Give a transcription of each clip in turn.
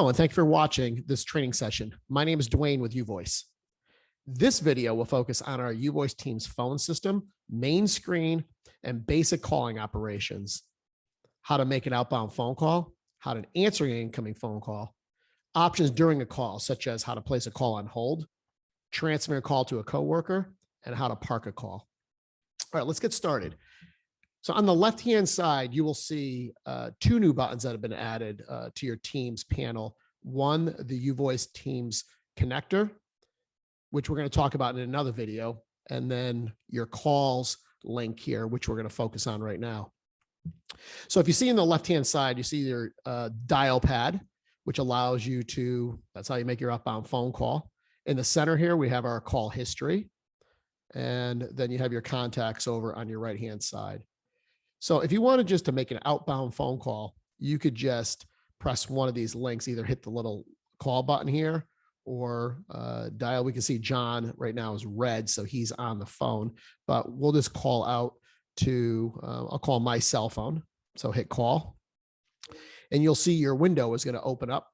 Hello, and thank you for watching this training session. My name is Dwayne with Uvoice. This video will focus on our Uvoice team's phone system, main screen, and basic calling operations. How to make an outbound phone call, how to answer an incoming phone call, options during a call, such as how to place a call on hold, transfer a call to a coworker, and how to park a call. All right, let's get started. So on the left-hand side, you will see two new buttons that have been added to your Teams panel. One, the Uvoice Teams connector, which we're going to talk about in another video, and then your calls link here, which we're going to focus on right now. So if you see in the left-hand side, you see your dial pad, which allows you to, that's how you make your outbound phone call. In the center here, we have our call history, and then you have your contacts over on your right-hand side. So if you wanted just to make an outbound phone call, you could just press one of these links, either hit the little call button here or dial. We can see John right now is red, so he's on the phone, but we'll just call out to, I'll call my cell phone. So hit call, and you'll see your window is going to open up.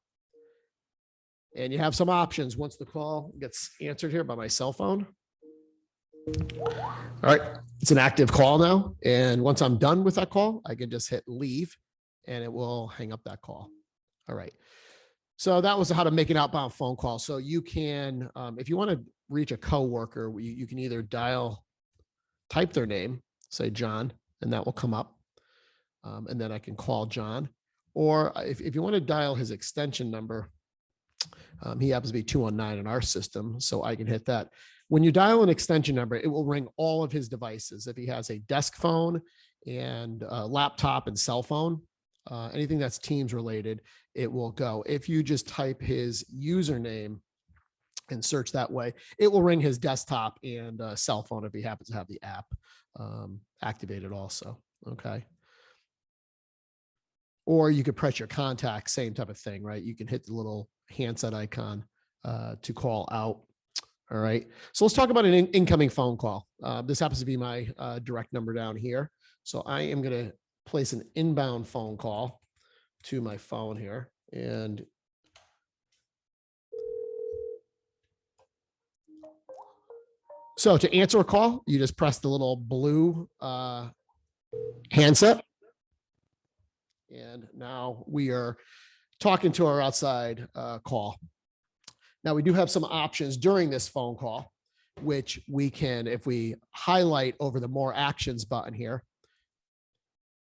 And you have some options once the call gets answered here by my cell phone. All right, it's an active call now. And once I'm done with that call, I can just hit leave and it will hang up that call. All right. So that was how to make an outbound phone call. So you can, if you want to reach a coworker, you can either type their name, say John, and that will come up. And then I can call John. Or if you want to dial his extension number, he happens to be 219 in our system, so I can hit that. When you dial an extension number, it will ring all of his devices. If he has a desk phone and a laptop and cell phone, anything that's Teams related, it will go. If you just type his username and search that way, it will ring his desktop and cell phone if he happens to have the app activated also, okay? Or you could press your contact, same type of thing, right? You can hit the little handset icon to call out. All right. So let's talk about an incoming phone call. This happens to be my direct number down here. So I am going to place an inbound phone call to my phone here. And so to answer a call, you just press the little blue handset. And now we are talking to our outside call. Now we do have some options during this phone call, which we can, if we highlight over the more actions button here,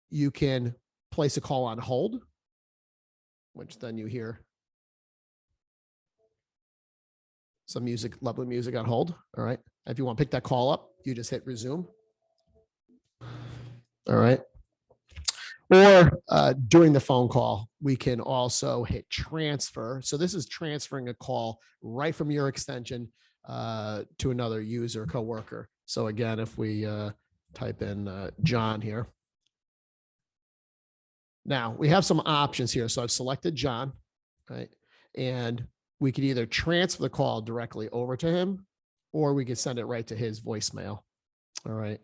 you can place a call on hold, which then you hear some music, lovely music on hold. All right. If you want to pick that call up, you just hit resume. All right. Or during the phone call, we can also hit transfer. So this is transferring a call right from your extension to another user, coworker. So again, if we type in John here. Now we have some options here. So I've selected John, right? And we could either transfer the call directly over to him, or we could send it right to his voicemail. All right.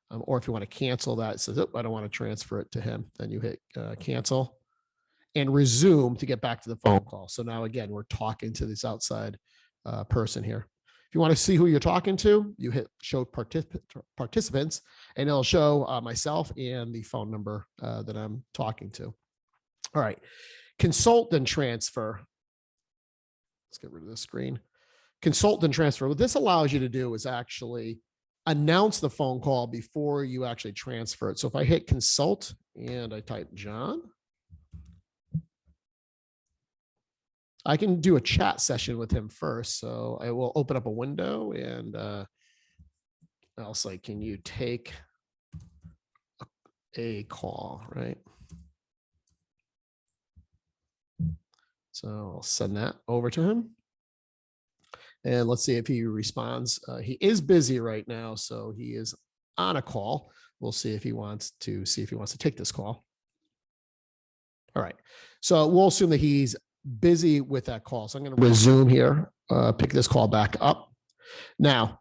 Or if you want to cancel that, it says, oh, I don't want to transfer it to him. Then you hit cancel and resume to get back to the phone call. So now, again, we're talking to this outside person here. If you want to see who you're talking to, you hit show participants, and it'll show myself and the phone number that I'm talking to. All right. Consult and transfer. Let's get rid of this screen. Consult and transfer. What this allows you to do is actually announce the phone call before you actually transfer it. So if I hit consult and I type John, I can do a chat session with him first. So I will open up a window and I'll say, can you take a call, right? So I'll send that over to him. And let's see if he responds. He is busy right now, so he is on a call. We'll see if he wants to take this call. All right. So we'll assume that he's busy with that call. So I'm going to resume here, pick this call back up. Now,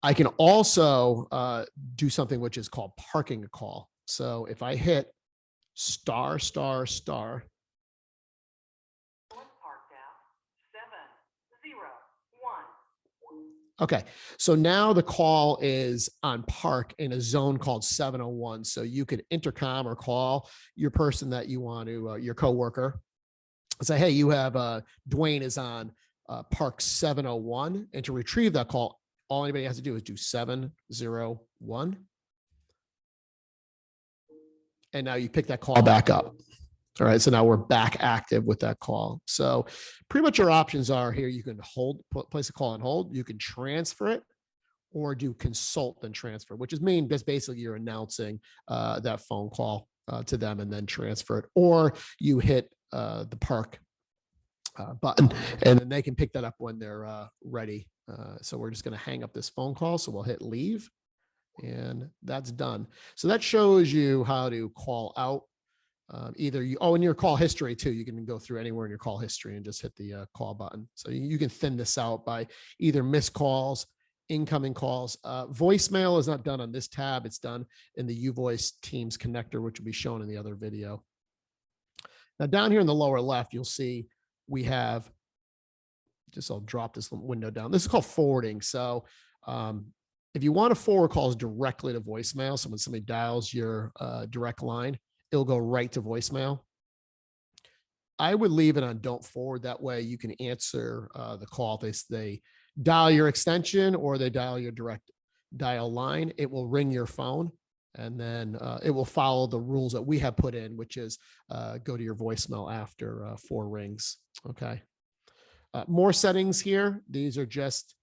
I can also do something which is called parking a call. So if I hit ****, Okay, so now the call is on Park in a zone called 701. So you could intercom or call your person that you want to, your coworker, and say, hey, you have Dwayne is on Park 701. And to retrieve that call, all anybody has to do is do 701. And now you pick that call back up. All right, so now we're back active with that call. So pretty much your options are here. You can place a call on hold. You can transfer it or do consult and transfer, which is that's basically you're announcing that phone call to them and then transfer it. Or you hit the Park button and then they can pick that up when they're ready. So we're just going to hang up this phone call. So we'll hit leave and that's done. So that shows you how to call out. Either you, in your call history too, you can go through anywhere in your call history and just hit the call button. So you can thin this out by either missed calls, incoming calls. Voicemail is not done on this tab. It's done in the Uvoice Teams connector, which will be shown in the other video. Now down here in the lower left, you'll see we have, I'll drop this window down. This is called forwarding. So if you want to forward calls directly to voicemail, so when somebody dials your direct line, it'll go right to voicemail. I would leave it on don't forward. That way you can answer the call. They dial your extension or they dial your direct dial line. It will ring your phone and then it will follow the rules that we have put in, which is go to your voicemail after 4 rings. Okay. More settings here. These are just,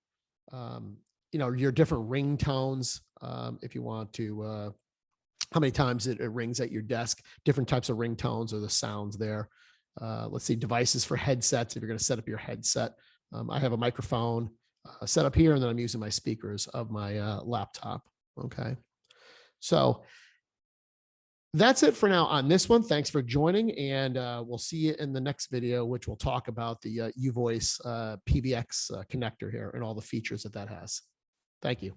your different ringtones. If you want to, how many times it rings at your desk, different types of ringtones or the sounds there. Let's see, devices for headsets. If you're going to set up your headset, I have a microphone set up here, and then I'm using my speakers of my laptop. Okay. So that's it for now on this one. Thanks for joining, and we'll see you in the next video, which will talk about the Uvoice PBX connector here and all the features that has. Thank you.